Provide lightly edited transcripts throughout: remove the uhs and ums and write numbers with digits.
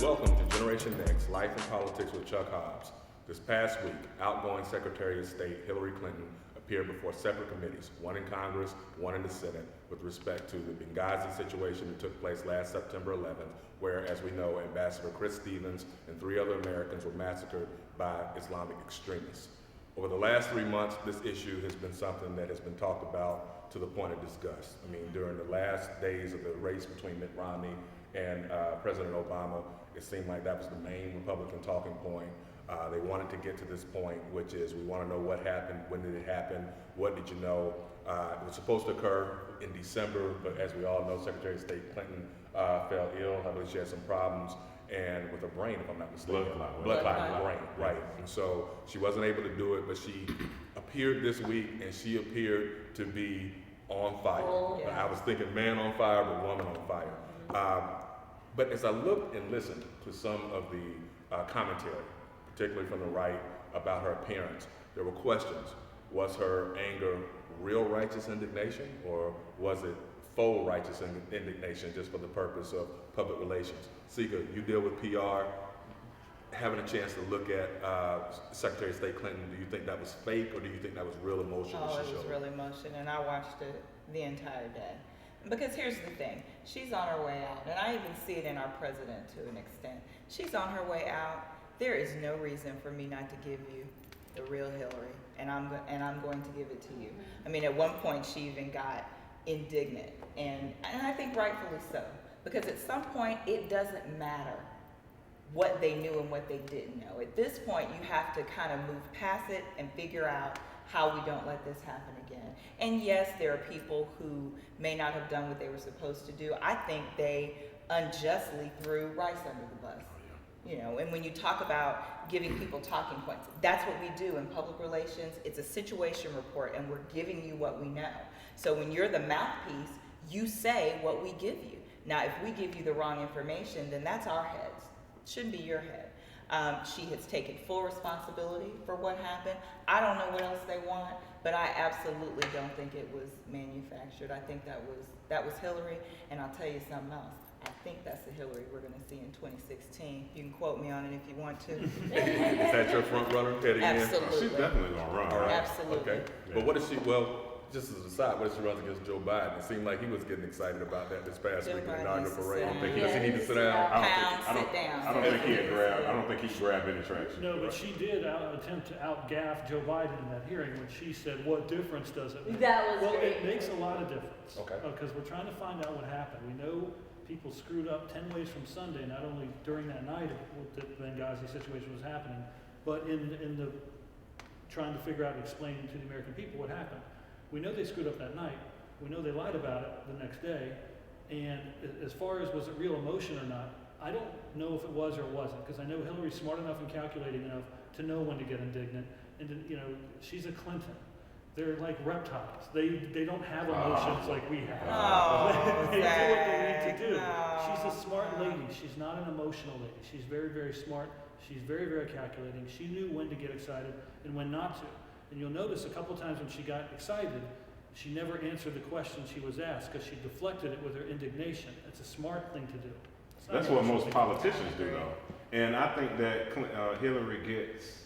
Welcome to Generation Next, Life and Politics with Chuck Hobbs. This past week, outgoing Secretary of State Hillary Clinton appeared before separate committees, one in Congress, one in the Senate, with respect to the Benghazi situation that took place last September 11th, where, as we know, Ambassador Chris Stevens and 3 other Americans were massacred by Islamic extremists. Over the last 3 months, this issue has been something that has been talked about to the point of disgust. I mean, during the last days of the race between Mitt Romney and President Obama, it seemed like that was the main Republican talking point. They wanted to get to this point, which is we want to know what happened, when did it happen, what did you know? It was supposed to occur in December, but as we all know, Secretary of State Clinton fell ill. I believe she had some problems and with her brain, if I'm not mistaken. Blood clot in her brain, right. And so she wasn't able to do it, but she appeared this week and she appeared to be on fire. Oh, yeah. I was thinking man on fire, but woman on fire. But as I looked and listened to some of the commentary, particularly from the right, about her appearance, there were questions. Was her anger real righteous indignation, or was it faux righteous indignation just for the purpose of public relations? Sika, you deal with PR. Having a chance to look at Secretary of State Clinton, do you think that was fake, or do you think that was real emotion? Oh, it was real emotion, and I watched it the entire day. Because here's the thing, she's on her way out, and I even see it in our president to an extent. She's on her way out. There is no reason for me not to give you the real Hillary, and I'm going to give it to you. I mean, at one point she even got indignant, and I think rightfully so, because at some point it doesn't matter what they knew and what they didn't know. At this point, you have to kind of move past it and figure out how we don't let this happen again. And yes, there are people who may not have done what they were supposed to do. I think they unjustly threw Rice under the bus. You know, and when you talk about giving people talking points, that's what we do in public relations. It's a situation report, and we're giving you what we know. So when you're the mouthpiece, you say what we give you. Now, if we give you the wrong information, then that's our heads. It shouldn't be your head. She has taken full responsibility for what happened. I don't know what else they want, but I absolutely don't think it was manufactured. I think that was Hillary, and I'll tell you something else. I think that's the Hillary we're going to see in 2016. You can quote me on it if you want to. Is that your front runner heading in? Absolutely. She's definitely going to run. All right. Absolutely. Okay. Yeah. But what is she, well, just as a side, what if she runs against Joe Biden? It seemed like he was getting excited about that this past week in the inaugural parade. Does he need to sit down? I don't think he'd grab any traction. No, but she did attempt to outgaff Joe Biden in that hearing when she said, "What difference does it make?" That was well, great. It makes a lot of difference. Okay. Because we're trying to find out what happened. We know people screwed up 10 ways from Sunday, not only during that night the Benghazi situation was happening, but in the trying to figure out and explain to the American people what happened. We know they screwed up that night. We know they lied about it the next day. And as far as was it real emotion or not, I don't know if it was or it wasn't, because I know Hillary's smart enough and calculating enough to know when to get indignant. And to, she's a Clinton. They're like reptiles. They don't have emotions like we have. They do what they need to do. She's a smart lady. She's not an emotional lady. She's very, very smart. She's very, very calculating. She knew when to get excited and when not to. And you'll notice a couple of times when she got excited, she never answered the question she was asked because she deflected it with her indignation. It's a smart thing to do. That's what most politicians do, though. And I think that Hillary gets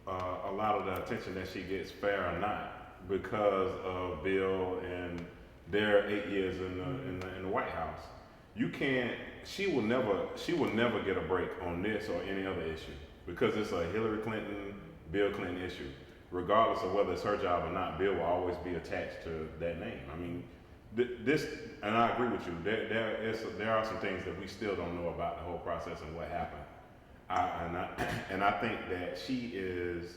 a lot of the attention that she gets, fair or not, because of Bill and their 8 years in the White House. She will never get a break on this or any other issue because it's a Hillary Clinton, Bill Clinton issue. Regardless of whether it's her job or not, Bill will always be attached to that name. I mean, this, and I agree with you. There are some things that we still don't know about the whole process and what happened. And I think that she is.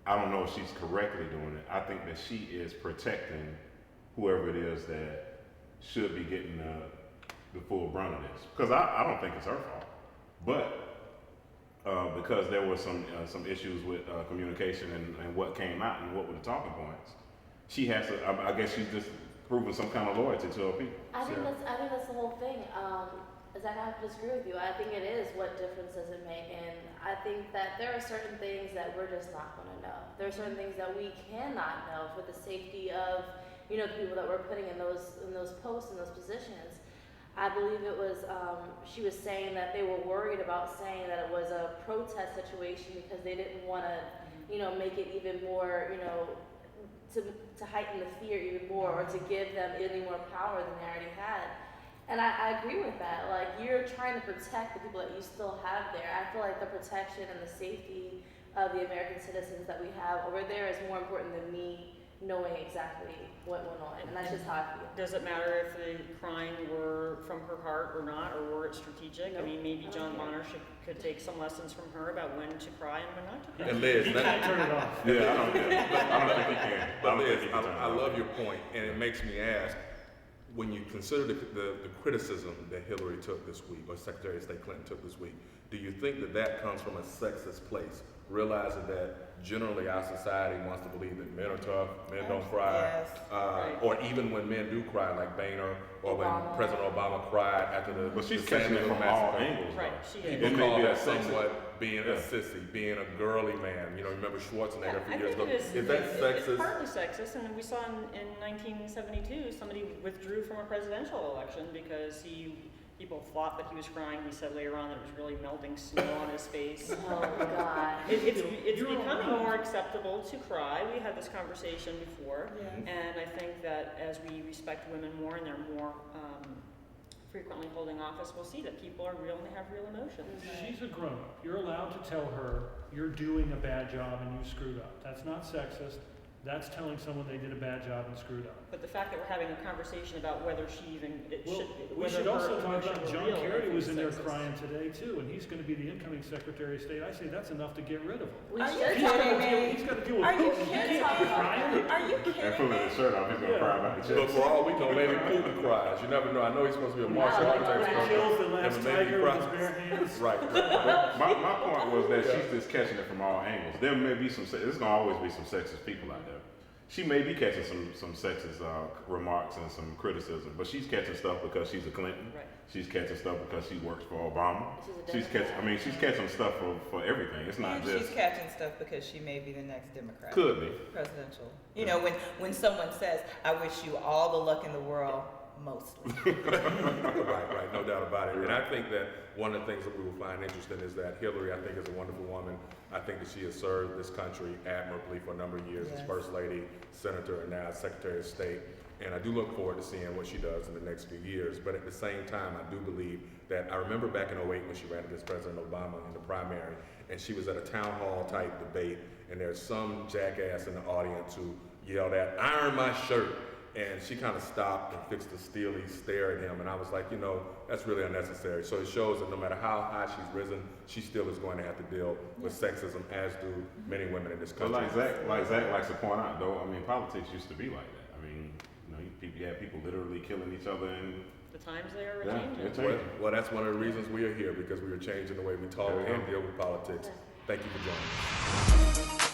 I don't know if she's correctly doing it. I think that she is protecting whoever it is that should be getting the full brunt of this. Because I don't think it's her fault, but. Because there were some issues with communication and what came out and what were the talking points. She has to. I guess she's just proving some kind of loyalty to her people. I think that's the whole thing. Zach, I have to disagree with you. I think it is what difference does it make, and I think that there are certain things that we're just not going to know. There are certain things that we cannot know for the safety of the people that we're putting in those posts and those positions. I believe it was, she was saying that they were worried about saying that it was a protest situation because they didn't want to, make it even more, to heighten the fear even more or to give them any more power than they already had. And I agree with that. Like, you're trying to protect the people that you still have there. I feel like the protection and the safety of the American citizens that we have over there is more important than me knowing exactly what went on. And that's just how I feel. Does it matter if the crying were from her heart or not, or were it strategic? Nope. I mean, maybe I don't John care. Bonner could take some lessons from her about when to cry and when not to cry. And Liz, You can't turn it off. Yeah, I don't think he can. But don't Liz, think he can turn it I off. love your point, and it makes me ask, when you consider the criticism that Hillary took this week, or Secretary of State Clinton took this week, do you think that that comes from a sexist place, realizing that generally our society wants to believe that men are tough, men don't cry, Yes. Right. or even when men do cry, like Boehner, or when Obama. President Obama cried after the But she's the catching it Samuel from all massacre. angles, Right, though. she It is. People may call be a that sexist. somewhat being Yeah. a sissy, being a girly man. You know, remember Schwarzenegger I a few years think ago? it is. Is that It's sexist? partly sexist, and we saw in 1972 somebody withdrew from a presidential election because people thought that he was crying. He said later on that it was really melting snow on his face. Oh, God. It's You're becoming allowed. more acceptable to cry. We had this conversation before, Yes. and I think that as we respect women more and they're more frequently holding office, we'll see that people are real and they have real emotions. She's a grown-up. You're allowed to tell her you're doing a bad job and you screwed up. That's not sexist. That's telling someone they did a bad job and screwed up. But the fact that we're having a conversation about whether she even Well, should, we whether should her also talk emotions about were John real, I Kerry think was is in there sexist. crying today too, and he's gonna be the incoming Secretary of State. I say that's enough to get rid of him. We Are you should He's talk kidding gotta about me? he's gotta deal with Are you Putin. kidding You can't be me? crying. Are you And kidding pulling me? his shirt off, he's gonna Yeah. cry about the But chest. for all we know, maybe Putin cries. You never know. I know he's supposed to be a martial Yeah, arts like expert. that. Kills the and last maybe he tiger with his cries. bare hands. Right. My point was that she's just catching it from all angles. There may be there's gonna always be some sexist people out there. She may be catching some sexist remarks and some criticism, but she's catching stuff because she's a Clinton. Right. She's catching stuff because she works for Obama. She's a Democrat. She's catching stuff for everything. It's not And just she's catching stuff because she may be the next Democrat. could be. Presidential. You know, when someone says, I wish you all the luck in the world, mostly. Right, no doubt about it. And I think that one of the things that we will find interesting is that Hillary, I think, is a wonderful woman. I think that she has served this country admirably for a number of years as Yes. First Lady, Senator, and now as Secretary of State. And I do look forward to seeing what she does in the next few years. But at the same time, I do believe that I remember back in 08 when she ran against President Obama in the primary, and she was at a town hall type debate, and there's some jackass in the audience who yelled at, "Iron my shirt." And she kind of stopped and fixed a steely stare at him. And I was like, that's really unnecessary. So it shows that no matter how high she's risen, she still is going to have to deal with sexism, as do many women in this But country. like Zach likes to point out, though, I mean, politics used to be like that. I mean, you had people literally killing each other, and The times they are yeah, changing. it's Well, changing. well, that's one of the reasons we are here, because we are changing the way we talk There we go. and deal with politics. Thank you for joining us.